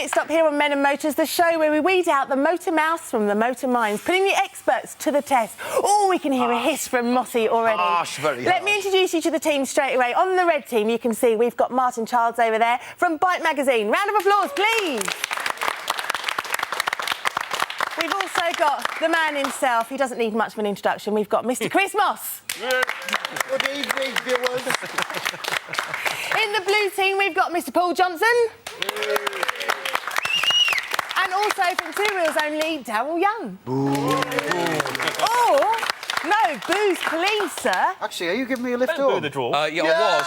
Pit Stop here on Men and Motors, the show where we weed out the motor mouths from the motor minds, putting the experts to the test. Oh, we can hear a hiss from Mossy already. Very Let me introduce you to the team straight away. On the red team, you can see we've got Martin Childs over there from Bike Magazine. Round of applause, please. We've also got the man himself. He doesn't need much of an introduction. We've got Mr. Chris Moss. Good evening, viewers. In the blue team, we've got Mr. Paul Johnston. And also from Two Wheels Only, Daryll Young. Or, no, booze please, sir. Actually, are you giving me a lift Don't up? do the draw. I was.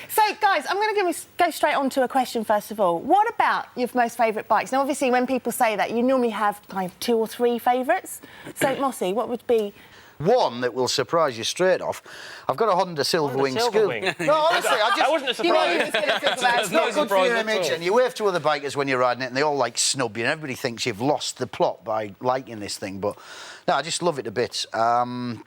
So, guys, I'm going to go straight on to a question, first of all. What about your most favourite bikes? Now, obviously, when people say that, you normally have kind of 2 or 3 favourites. So, Mossy, what would be... One that will surprise you straight off. I've got a Honda Silverwing Silverwing. Scooter. No, honestly, That wasn't a You know surprise. you was going to talk about It's not good for your surprise at image, all. and you wave to other bikers when you're riding it, and they all like snub you, and everybody thinks you've lost the plot by liking this thing. But no, I just love it a bit. The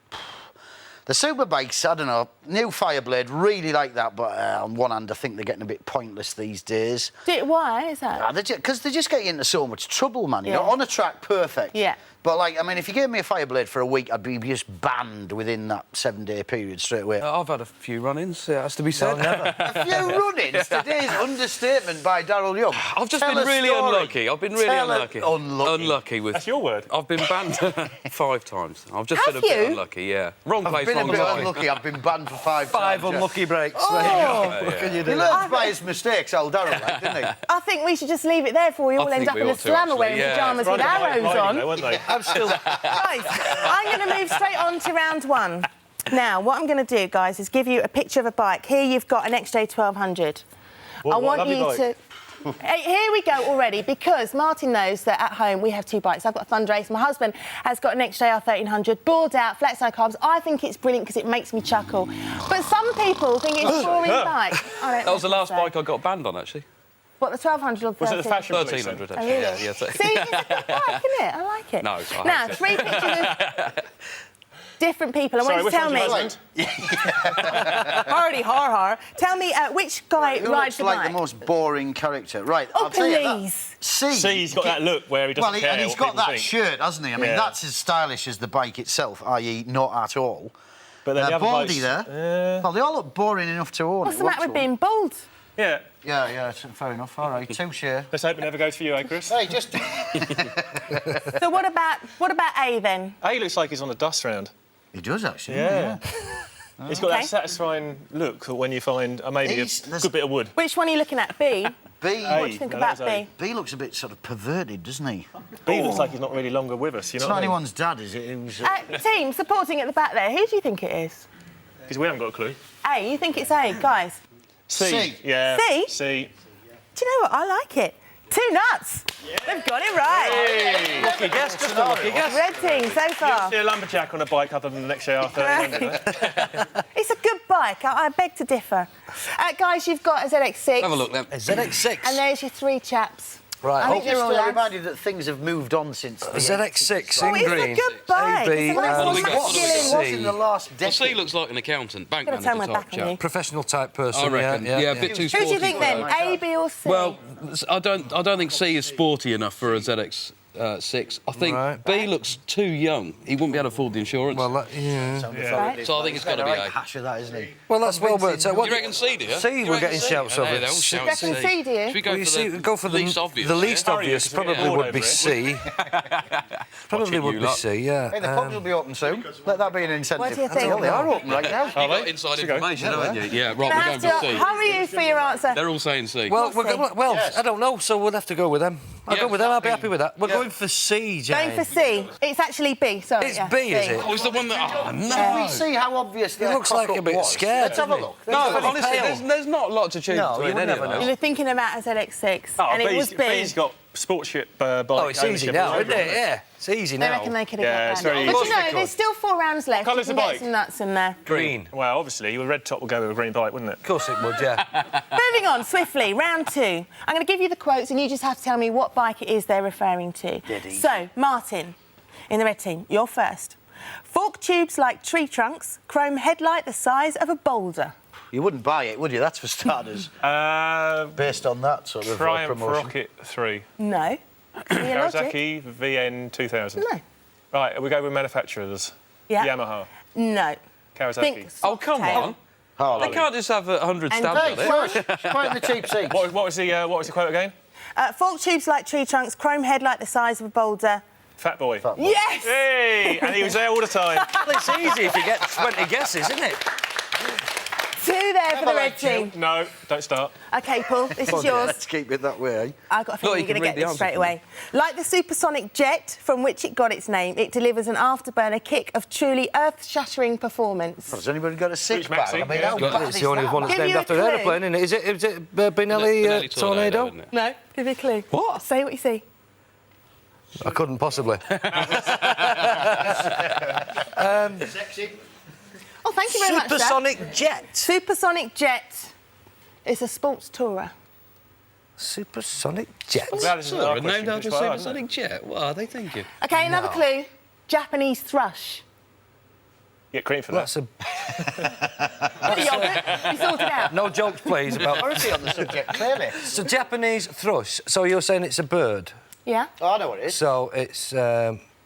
super bikes, I don't know, new Fireblade, really like that, but on one hand, I think they're getting a bit pointless these days. Why is that? Because they just get you into so much trouble, man. You Yeah. know, on a track, perfect. Yeah. But, like, I mean, if you gave me a Fireblade for a week, I'd be just banned within that 7-day period straight away. I've had a few run-ins, it has to be said. A few run-ins. Today's understatement by Daryll Young. I've just Tell been a really story. unlucky. I've been really Tell unlucky. unlucky. with... That's your word. I've been banned 5 times. I've just Have been a bit you? unlucky, yeah. Wrong I've place, been a wrong bit time. unlucky. I've been banned for 5 Five times. unlucky breaks. Oh. There you go. What can you do? He learns by his mistakes, old Daryll, like, didn't he? I think we should just leave it there before we all I end think up we in a ought to, slammer actually, wearing yeah. pyjamas with arrows on. Though, weren't they? I'm still... Guys, I'm going to move straight on to round 1. Now, what I'm going to do, guys, is give you a picture of a bike. Here you've got an XJ1200. What I want lovely you bike. to... Hey, here we go already, because Martin knows that at home we have 2 bikes. I've got a Thunder Ace. My husband has got an XJR 1300, bored out, flat side carbs. I think it's brilliant because it makes me chuckle. But some people think it's a boring bike. That was the last bike I got banned on, actually. What, the 1200 or the 1300? Was it the fashion police? 1300, Oh, actually. really? Yeah, See, it's a good bike, isn't it? I like it. No, I Now, hate it. 3 pictures of different people. I Sorry, want you to tell which me. one's your husband? Already har. Tell me which guy Who rides looks the like bike. the most boring character? Right, Oh, I'll tell you that. please. See, he's got that look where he doesn't care and he's what got people that think. shirt, hasn't he? I mean, Yeah. that's as stylish as the bike itself, i.e. not at all. But then the other Baldy bikes- there. Well, they all look boring enough to own. What's it, the matter with look to being bald? Yeah. Yeah, fair enough. All right, touche. Let's hope it never goes for you, eh, Chris? Hey, just... So what about A then? He looks like he's on a dust round. He does, actually. Yeah. He's got Okay. that satisfying look when you find maybe He's- a there's- good bit of wood. Which one are you looking at? B? B, What do you think no, about that's A. B? B looks a bit sort of perverted, doesn't he? B looks like he's not really longer with us, you know It's what not I mean? anyone's dad, is it? It was, Team supporting at the back there. Who do you think it is? Because we haven't got a clue. A. You think it's A, guys? C. Yeah. C? C. Do you know what? I like it. 2 nuts. They've got it right. Lucky guess, just a lucky guess. Red team so far. See a lumberjack on a bike other than the next JR 1300. It's a good bike. I beg to differ. Guys, you've got a ZX6. Have a look then. A ZX6. And there's your 3 chaps. Right. I think they're all lads. reminded that things have moved on since the ZX6 Oh, in it's a green. good bike. AB, It's a nice What one. do we got? What do we Masculine. got? was in the last Well, decade. C looks like an accountant, bank I'm going to turn my manager back type on you. chap. Professional type person, I reckon. yeah. a bit too Who sporty. do you think for then? that. A, B or C? Well, I don't think C is sporty enough for a ZX6. I think Right. B looks too young. He wouldn't be able to afford the insurance. Well, yeah. Right. So I think it's got to be Right A. hash of that, isn't he? Well, that's well worked out. You reckon C, do you? C, You we're reckon getting C? shouts Yeah, of it. they're all C. shouting Reckon C, do you? Should we go Well, you for see, the go for the least obvious? The least yeah? obvious Because we're probably getting would bored be over it. C. Probably Watching would you be lot. C, yeah. Hey, the pubs will be open soon. Let that be an incentive. What do you think? Well, they are open right now. You've got inside information, haven't you? Yeah, right, Gonna we're have going to for C. hurry you for your answer. They're all saying C. Well, What's C? I don't know, so we'll have to go with them. I'll go Yes. with them, I'll be happy with that. We're going for C, Jane. Going for C. It's actually B, sorry. It's yeah, B, is C. it? Oh, it's the one that... Oh, no! Can we see how obvious He their looks like a cock-up bit was? scared, Let's have a doesn't he? look. No, Very honestly, pale. there's not a lot to choose No, you between would any of never those. know. You're thinking about a ZX6, Oh, and it was B. B's got sportship bike. Oh, it's easy ownership now, all over isn't it? it. Yeah, it's easy They now. reckon they could have Yeah, got it's that. very But easy. you know, there's still 4 rounds left. colour's You can the get bike? some nuts in there. Green. Well, obviously, your red top will go with a green bike, wouldn't it? Of course it would, yeah. Moving on swiftly, round 2. I'm going to give you the quotes and you just have to tell me what bike it is they're referring to. So, Martin, in the red team, you're first. Fork tubes like tree trunks, chrome headlight the size of a boulder. You wouldn't buy it, would you? That's for starters. Based on that sort of Triumph promotion. Rocket 3. No. Give me a logic. Kawasaki VN 2000. No. Right, we go with manufacturers. Yeah. Yamaha. No. Kawasaki. Think Oh, come Softail. on. Harley. They can't just have 100 And stabs Hey, at it. shush. She's quite in the cheap seats. What was the quote again? Fork tubes like tree trunks, chrome head like the size of a boulder. Fat boy. Fat boy. Yes! Hey! And he was there all the time. Well, it's easy if you get 20 guesses, isn't it? 2 there for the red like you. team. No, don't start. OK, Paul, this is Let's yours. keep it that way. I've got a feeling you you're going can to read get the this answer straight for me. away. Like the supersonic jet from which it got its name, it delivers an afterburner kick of truly earth-shattering performance. Has anybody got a six pack? Maxi, I mean, yeah. how bad It's is the only that? one that's Give named you a after an clue. aeroplane, isn't it? Is it Benelli Benelli Tornado? isn't it? No, give me a clue. What? Say what you see. I couldn't possibly. Sexy. Oh, thank you very much, sir. Supersonic jet. Supersonic jet is a sports tourer. Supersonic jet. Well, this is Sure, another named question, after which one, isn't supersonic jet. What are they thinking? OK, another clue. Japanese thrush. it? Get cream for That's that. a... You sorted it out. No jokes, please, about... Authority on the subject, clearly. So Japanese thrush. So you're saying it's a bird. Yeah? Oh, I know what it is. So it's...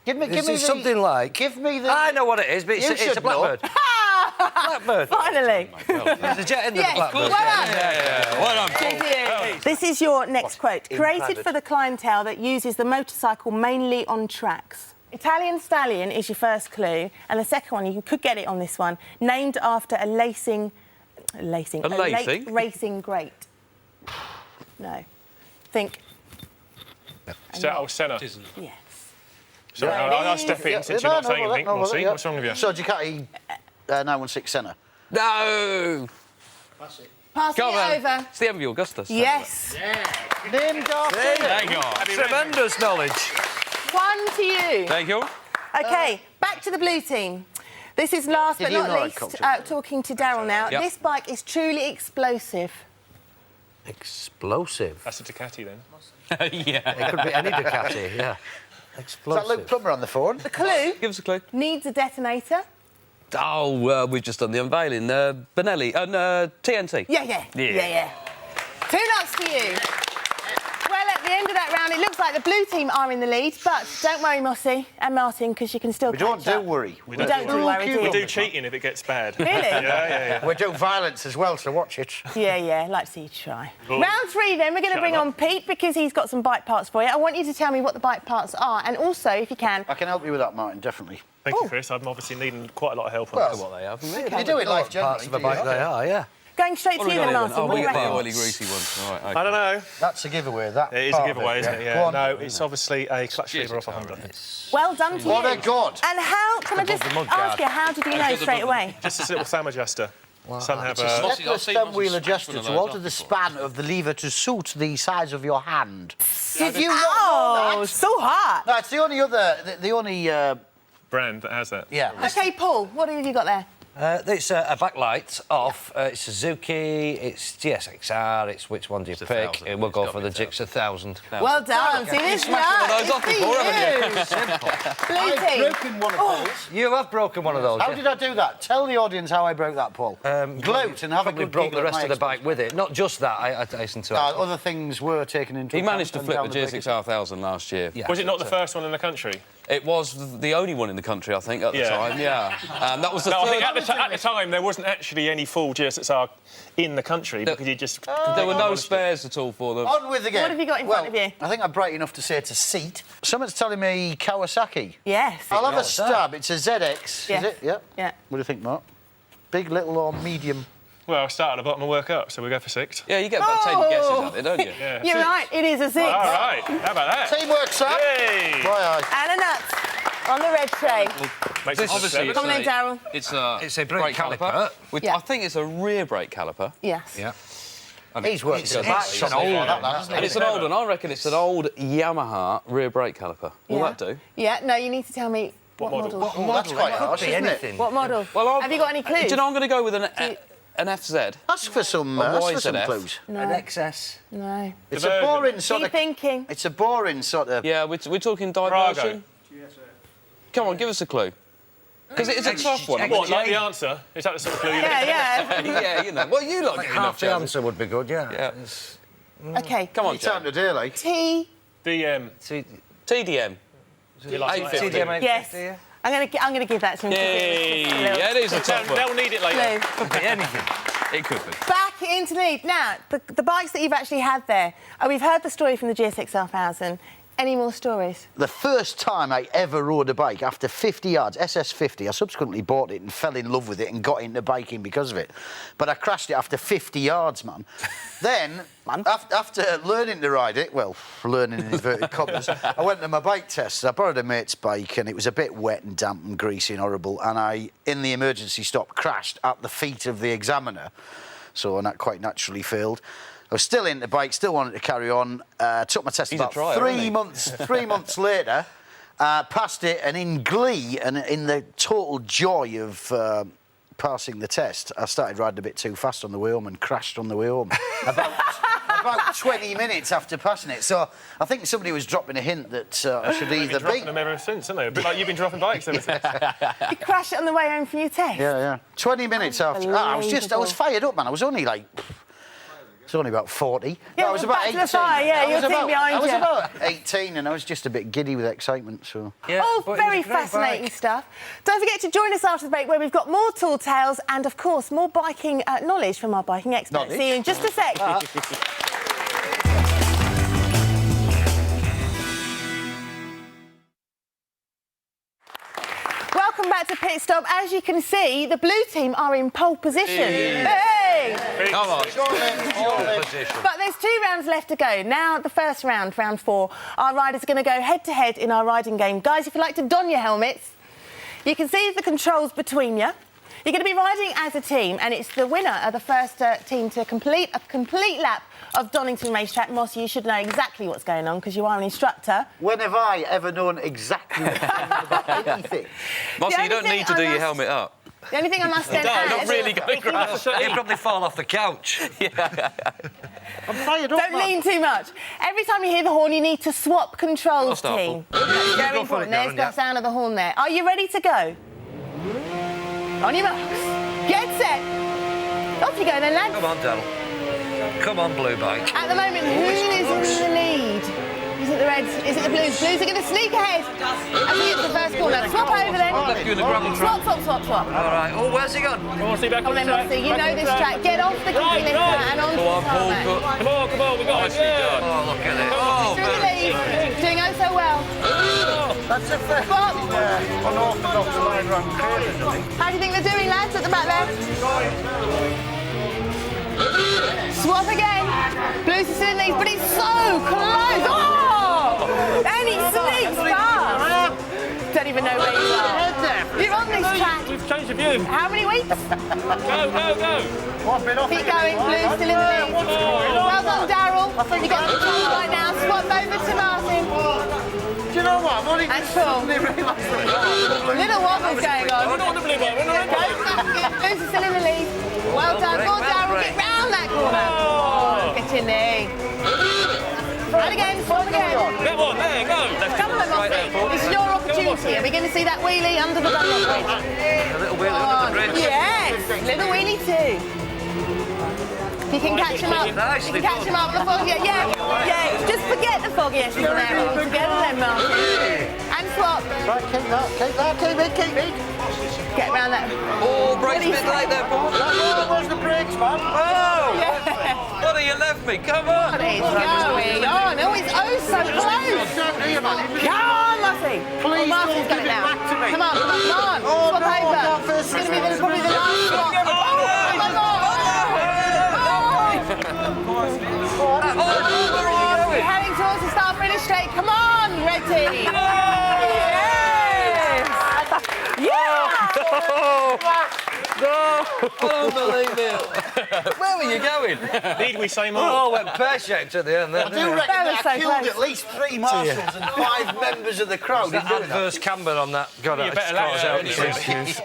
Give me is the... it something like... Give me the... I know what it is, but You it's a should know. blackbird. Blackbird. Finally. There's a jet in there, Yes, the blackbird. well done. Well done. Good for you. This is your next quote. in Created private. for the clientele that uses the motorcycle mainly on tracks. Italian stallion is your first clue, and the second one, you could get it on this one, named after a late racing great. No. Think. Senna. Yes. Sorry, I'll step in since you're not saying anything. We'll see. What's wrong with you? So Ducati 916 Senna. No! Passing Come it on. over. It's the MV Augustus. Yes. Named after... Hang on. Tremendous knowledge. 1 to you. Thank you. OK, back to the blue team. This is last but Did you not know I'd least, come to talking to Daryll now. Yep. This bike is truly explosive. Explosive. That's a Ducati then. Yeah. It could be any Ducati, yeah. Is that Explosive. Luke Plummer on the phone? The clue Give us a clue. needs a detonator. Oh, we've just done the unveiling. Benelli. TNT. Yeah. 2 nuts for you. Well, at the end of that round, it looks like the blue team are in the lead, but don't worry, Mossy and Martin, because you can still We don't catch do up. worry. You don't do worry, do We you? do cheating if it gets bad. Really? Yeah. We do violence as well, so watch it. Yeah, like to see you try. Round 3, then, we're going to bring on Pete, because he's got some bike parts for you. I want you to tell me what the bike parts are, and also, if you can... I can help you with that, Martin, definitely. Thank you, Chris. I'm obviously needing quite a lot of help on Well, this. What they have. You do it life generally. Parts of a do you? bike they are, yeah. Going straight to you then, Martin. Oh, What do we you get the reckon? oily, greasy ones. All right, okay. I don't know. That's a giveaway, that. It is a part of giveaway, isn't it? Go Yeah. on. No, it's obviously a clutch Cheers, lever off a Tara. Honda. Well done to What you. a god. And how... Can I just the mud ask guard. you, how did you know straight away? Just this little thumb adjuster. Some have a a... slot- Set the I've seen stem lots of wheel smash adjuster one of to those alter up the before. span of the lever to suit the size of your hand. Did you not know Oh, that? so hot. No, it's the only other... The only... brand that has that. yeah. OK, Paul, what have you got there? It's a backlight off. It's Suzuki, it's GSXR, it's which one do you pick? 1,000. We'll go It's for gotta the be Gix 1000. Well done. See, this smashed one of those off before, Blue team. Broken one of those. You have broken one of those. How yeah? did I do that? Tell the audience how I broke that, Paul. Gloat and have a Probably good broke giggle the at rest my of the expense. bike with it. Not just that, I hastened to add. Other things were taken into He account managed to and flip down the breakers. GSX 1000 last year. Yeah. Was it not the first one in the country? It was the only one in the country, I think, at the Yeah. time, yeah. That was the No, I third... think at the time there wasn't actually any full GSXR in the country because you just... There were no spares at all for them. On with the game. What have you got in front of you? I think I'm bright enough to say it's a seat. Someone's telling me Kawasaki. Yes. I'll have a What's stab. It's a ZX. Yes. Is it? Yeah. Yeah. What do you think, Mark? Big, little, or medium? Well, I start at the bottom and work up, so we go for 6. Yeah, you get about 10 guesses at it, don't you? Yeah. You're right, it is a 6. All right, how about that? Teamwork, son. Hey! Aye, aye. And a nut on the red tray. Makes us Obviously, look Come on clever. then, Daryl. It's a brake caliper. Yeah. I think it's a rear brake caliper. Yes. Yeah. He's worked It's it back. an old one, And it's an old one. I reckon it's an old Yamaha rear brake caliper. Will Yeah. that do? Yeah, no, you need to tell me what model? model. Oh, that's quite harsh, Be isn't it? anything. What model? Well, Have you got any clues? Do you know I'm going to go with an FZ? Ask for some, A ask for some YZF. clues. No. An XS. No. It's a boring sort Keep of... thinking. It's a boring sort of... Yeah, we're talking diversion. Come on, give us a clue. Because it is a tough one. What, like the answer? Is that the sort of clue you Yeah. Yeah, you know. Well, you like getting enough Half the chances. answer would be good, yeah. Okay. Come on, Time Jack. to do, like. T. DM. TDM. You like 850. TDM Yes. I'm gonna give that to him. Yay! Yeah, it is a tough one. They'll need it later. Could be anything. It could be. Back into the lead. Now, the bikes that you've actually had there, we've heard the story from the GSX-1000. Any more stories? The first time I ever rode a bike after 50 yards, SS50, I subsequently bought it and fell in love with it and got into biking because of it. But I crashed it after 50 yards, man. Then, after learning to ride it, well, learning in inverted commas, I went to my bike test. I borrowed a mate's bike and it was a bit wet and damp and greasy and horrible. And I, in the emergency stop, crashed at the feet of the examiner. So that quite naturally failed. I was still into bike, still wanted to carry on. Took my test about 3 months. 3 months later, passed it, and in glee and in the total joy of passing the test, I started riding a bit too fast on the way home and crashed on the way home. about 20 minutes after passing it. So I think somebody was dropping a hint that I should either be. Dropping them ever since, haven't they? A bit like you've been dropping bikes ever since. You crashed it on the way home from your test? Yeah. 20 minutes after. I was fired up, man. I was only like. It's only about 40. Yeah, no, I was about back 18. to the fire, yeah, your team behind I was you. about 18 and I was just a bit giddy with excitement, so... Yeah, Oh, but it was very a great fascinating bike. stuff. Don't forget to join us after the break where we've got more tall tales and, of course, more biking knowledge from our biking experts. Knowledge? See you in just a sec. Welcome back to Pit Stop. As you can see, the blue team are in pole position. Hey! Come on. But there's 2 rounds left to go. Now, the first round, round 4, our riders are going to go head-to-head in our riding game. Guys, if you'd like to don your helmets, you can see the controls between you. You're going to be riding as a team, and it's the winner of the first team to complete a complete lap of Darlington racetrack. Moss, you should know exactly what's going on because you are an instructor. When have I ever known exactly about anything? Mossy, The you don't only need to thing do I your must- helmet up. The only thing I must then add... Not really going to He'd probably fall off the couch. I'm fired up, Don't lean too much. Every time you hear the horn, you need to swap controls, I'll start, team. That's very Go for it, important. There's Darren, the yeah. sound of the horn there. Are you ready to go? On your marks. Get set. Off you go then, lads. Come on, Daryl. Come on, blue bike. At the moment, who is in the lead? Is it the Reds? Is it the Blues? Blues are going to sneak ahead as we get to the first corner. Swap over then. Left you in the gravel trap. Swap. All right. Oh, where's he gone? Come on, see back Come on on the then, track. Mossy. You Back know on the this track. Get off the Right, lifter right. and onto Go on, the Paul. tarmac. Come on, we got Nicely it. done. Oh, look at it. Oh, Through the lead. Doing oh so well. That's a fair Swap. unorthodox line run curve, isn't it? How do you think they're doing, lads, at the back there? Swap again. Blues is in these, but it's so close. Oh! And he sneaks past. Don't even know where you are. You're on this track. We've changed the view. How many weeks? Go. One bit off Keep again. going, Blues still in the lead. Well done, Daryl. You got the control right now. Swap over to Martin. Do you know what? I've only And Paul. Little wobble's going on. We're not on the blue bike, we're not on the blue bike. Blues is still in the lead. Well done. Go on, Daryl. Get round that corner. Oh. Get in there. And again, swap again. Come on, there, go. Come on, Mossy. This is your opportunity. Are we going to see that wheelie under the Dunlop bridge? A little wheel under the bridge. Yes, little wheelie too. You can catch him up. Nicely You can catch him up with the fog. Yeah. Just forget the fog. Yes, isn't there? All together then, Martin. And swap. Right, keep it. Get round that. Oh, brakes a bit late there, Paul. Where's the brakes, man? Oh! Yeah. Buddy, you left me. Come on. It's going on. Oh, it's oh so close. Come on, Mossy. Please Martin's don't got give it it now. back to me. Come on. Oh, Swap no, over. not first It's going to be probably the last swap. Where are you We're going? heading towards the start-finish straight. Come on, red team. Unbelievable. Where were you going? Need we say more? Oh, went pear-shaped at the end there. I do reckon That was that so I killed close. at least 3 marshals and 5 members of the crowd in That doing that. adverse camber on that. God, You that better scores let out it the excuse.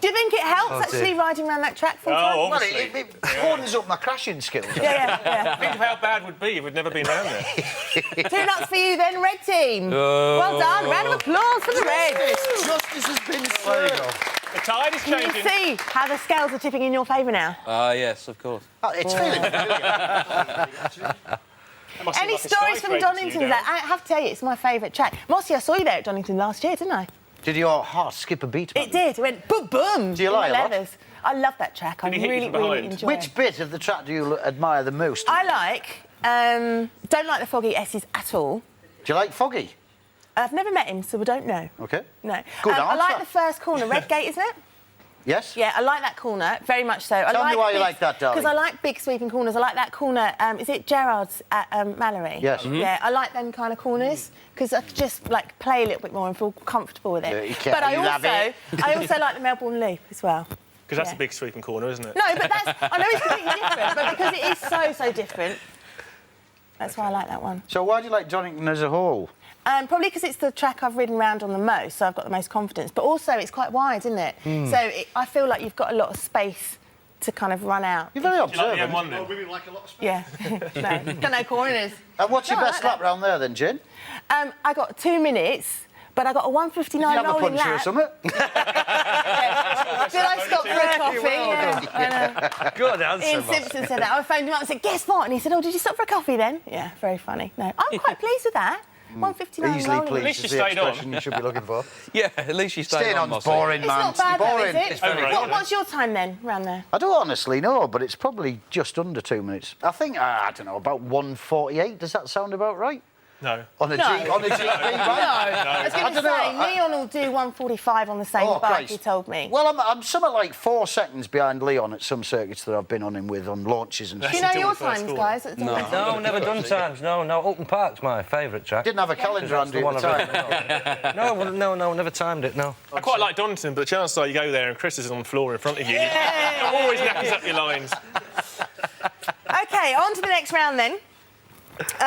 Do Do you think it helps actually riding around that track full time? Oh, Well, obviously. it horns up my crashing skills. Yeah. Think of how bad it would be if we'd never been around there. 2 nuts for you then, red team. Well done. Round of applause for the Reds. Justice has been served. The tide is Can you changing. see how the scales are tipping in your favour now? Yes, of course. Oh, it's feeling That must seem Any like a stories from skyscraper to you, Donington? Daryll. I have to tell you, it's my favourite track. Mossy, I saw you there at Donington last year, didn't I? Did your heart skip a beat? It did. It went boom, boom. Do you in like the it a lot? leathers. I love that track. I Did he hit you really, from really behind? enjoy Which it. bit of the track do you admire the most? I like, don't like the Foggy S's at all. Do you like Foggy? I've never met him, so we don't know. Okay. No. Good I like answer. the first corner, Redgate, isn't it? Yes? Yeah, I like that corner, very much so. Tell me why you like that, darling. Because I like big sweeping corners. I like that corner, is it Gerrard's at Mallory? Yes. Mhm. Yeah, I like them kind of corners because I could just like play a little bit more and feel comfortable with it. Dirty cat, But I you love also, it. I also like the Melbourne Loop as well. Because that's Yeah. a big sweeping corner, isn't it? No, but I know it's completely different, but because it is so different, that's why I like that one. So why do you like Donington as a whole? Probably because it's the track I've ridden round on the most, so I've got the most confidence. But also, it's quite wide, isn't it? Hmm. So I feel like you've got a lot of space to kind of run out. You're very Do you like the observant. M1 then? Yeah. No, got no corners. And what's your No, I best like lap round there then, Jen? I got 2 minutes, but I got a 1:59 Did you have a rolling puncher or lap. something? Did I stop for a coffee? Yeah, I know. Good answer, Ian Moss. Simpson said that. I phoned him up and said, guess what? And he said, oh, did you stop for a coffee then? Yeah, very funny. No, I'm quite pleased with that. 1:59 Easily rolling. pleased least is you the stayed on. expression you should be looking for. Yeah, at least you stayed Staying on, on's Mossy. boring, It's man. not bad, though, boring. is it? It's very Overrated. boring. What's your time then, round there? I don't honestly know, but it's probably just under 2 minutes. I think, I don't know, about 1:48. Does that sound about right? No. On a No. G, on a GB, No, right? I was going I to don't say, know. Leon will do 1:45 on the same Oh, bike, Christ. he told me. Well, I'm something like 4 seconds behind Leon at some circuits that I've been on him with on launches and Do stuff. you know Until your the first times, corner. guys? at Darlington? No, never done times. No. Open Park's my favourite track. Didn't have a calendar on the at one the I've time. No, never timed it, no. I quite like Donington, but the chances are you go there and Chris is on the floor in front of you. Yeah. Always knackers up your lines. OK, on to the next round then.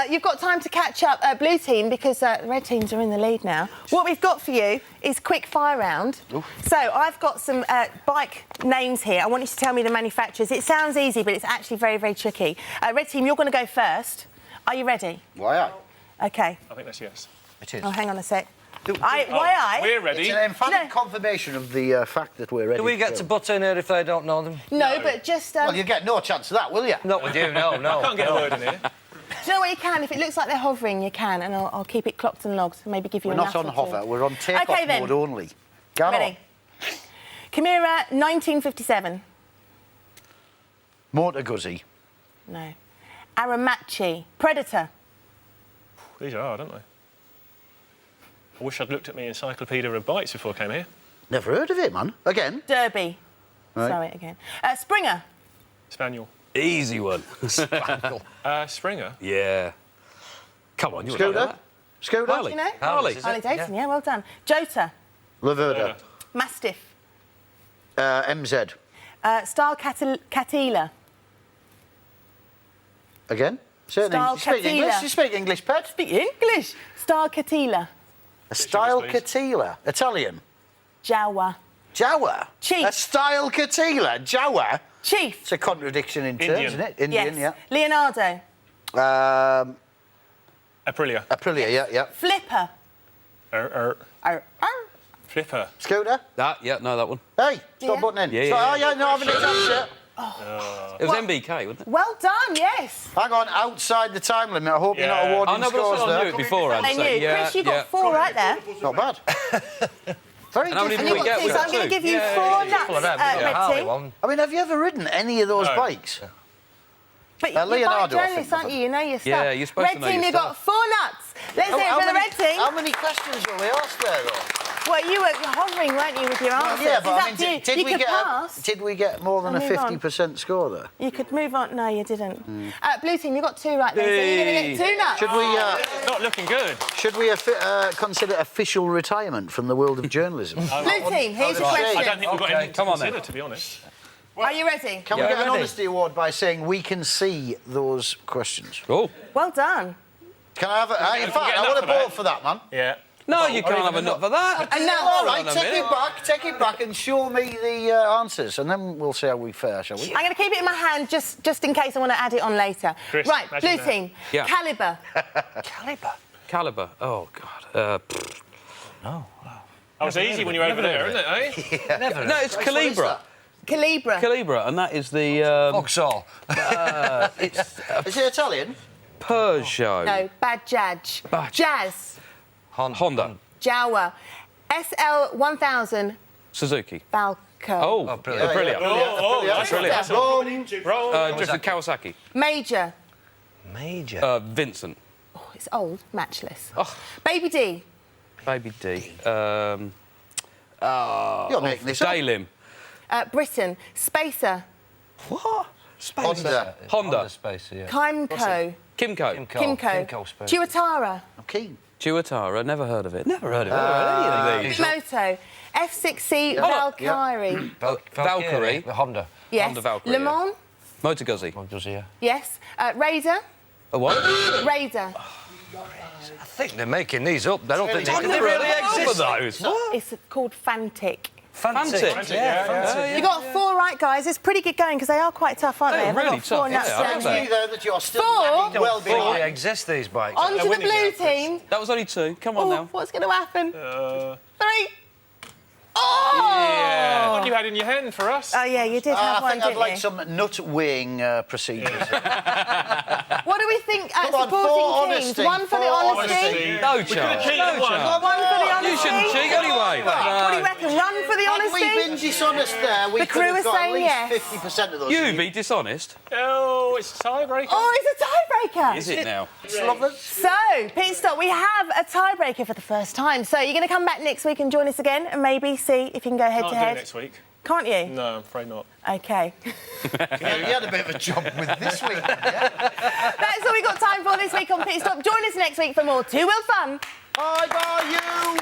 You've got time to catch up, blue team, because the red teams are in the lead now. What we've got for you is quick fire round. So I've got some bike names here. I want you to tell me the manufacturers. It sounds easy, but it's actually very tricky. Red team, you're going to go first. Are you ready? Why? OK. I think that's yes. It is. Oh, hang on a sec. Oh, Why we're ready. It's an emphatic No. confirmation of the fact that we're ready. Do we get to go. butt in here if they don't know them? No, but just... Well, you get no chance of that, will you? Not with you, no. Can't get a word in here. Do you know what you can? If it looks like they're hovering, you can, and I'll keep it clocked and logged, and maybe give you We're a not nap on or two. hover, we're on take-off OK, then. mode only. Go on. Ready? Chimera, 1957. Motor Guzzi. No. Aramachi, Predator. These are hard, aren't they? I wish I'd looked at my encyclopedia of bikes before I came here. Never heard of it, man. Again. Derby. Right. Sorry again. Springer. Spaniel. Easy one. Springer. Yeah. Come on, you would know Scooter. that. Scooter. Harley. You know? Harley. Harley Davidson, yeah, well done. Jota. Laverda. Mastiff. MZ. Style Catila. Again. Certainly. Style You speak Catila. English? You speak English, pet? Speak English. Style Catila. A style please. Catila. Italian. Jawa. Jawa. Chief. A style Catila. Jawa. Chief. It's a contradiction in Indian. terms, isn't it? Indian, Yes. Leonardo. yeah. Aprilia. Aprilia, yeah. Flipper. Flipper. Scooter. Yeah, know that one. Hey, stop Yeah. butting in. Yeah, So- yeah. Oh, yeah, no, I haven't attached it. It was MBK, wasn't it? Well done, yes. Hang on, outside the time limit. I hope you're not Yeah. awarding Oh, no, but scores also I there. knew it beforehand. They so, knew. yeah, Chris, you yeah. got 4 right there. Not bad. Very And how many different. You did we got get? 2, We so got I'm going to 2. give you Yeah, 4 yeah, full of nuts, them. Red Harley team. one. I mean, have you ever ridden any of those No. bikes? But you're bike Leonardo, I journalists, think, aren't you? You know your stuff. Yeah, you're supposed Red to know team, your you got 4 nuts. Let's hear it for the red team. How many questions were we asked there, though? Well, you were hovering, weren't you, with your answers? Yeah, but It's I up mean, to you. did You we could get pass. did we get more than a I'll move on. 50% score there? You could move on. No, you didn't. Blue team, you got 2 right there, so you're going to get 2 nuts. Should we Not looking good. consider official retirement from the world of journalism? Blue team, here's your Right. I question. don't think we've got Okay, anything to come on then. consider, to be honest. Are you ready? Can we Yeah, get an ready. honesty award by saying we can see those questions? Oh, Well done. Can I have a... in get fact, I enough want a of ball that. for that, man. Yeah. No, you can't have a nut for that. And now- All right, Hold on a minute. take it back and show me the answers, and then we'll see how we fare, shall we? I'm going to keep it in my hand just in case I want to add it on later. Chris, right, imagine blue that. team. Yeah. Calibre. Calibre. Oh, God. That was easy when you were over there, isn't it, eh? No, it's Calibra. Calibra. Calibra, and that is the Vauxhall. Is it Italian? Peugeot. No, bad judge. Bad. Jazz. Honda. Jawa. SL1000 Suzuki. Falco. Oh, brilliant. Brilliant. That's Brilliant. Wrong. Drift with Kawasaki. Major. Major. Vincent. Oh, it's old. Matchless. Oh. Baby D. Baby D. You're making this up. Daylem. Britain. Spacer. What? Honda. Honda. Spacer, yeah. Kimco. Kimco. Kimco. Spacer. Tuatara. I'm keen. Tuatara. Never heard of it. Never heard of it. Moto. F6C Valkyrie. Valkyrie. Honda. Yes. Honda Valkyrie, Le Mans. Motor Guzzi. What does he? I Yes. Raider. A what? Raider. think they're making these up. I don't think Do they they really exist? exist. Those? What? It's called Fantic. Fancy. Yeah. You got 4 right, guys. It's pretty good going because they are quite tough, aren't they? They're Have I really got 4 tough, nuts yeah, down aren't here? they? You know that you're still 4. lagging well Think they behind. exist, these bikes. On to the winning blue now, Chris. team. That was only 2. Come on Oh, now. what's going to happen? 3. Yeah. Oh! What you had in your hand for us? Oh, yeah, you did have I one, think I'd didn't like you? some nut weighing procedures. What do we think at Come on, supporting for teams? honesty, 1 for the for honesty. No chance. cheat No at one. chance. 1 for the honesty. You shouldn't cheat anyway. What do you reckon? 1 for the Had we been honesty? dishonest there, we The could crew have are got at saying least yes. 50% of those. You be dishonest. Oh, it's a tiebreaker. Oh, it's a tiebreaker. Is it now? Lovely. So, Pitstop, we have a tiebreaker for the first time. So, you're going to come back next week and join us again and maybe see if you can go head Can't to do it head. next week. Can't you? No, I'm afraid not. OK. Yeah, you had a bit of a job with this week. That's all we've got time for this week on Pitstop. Join us next week for more two-wheel fun. Bye-bye, you!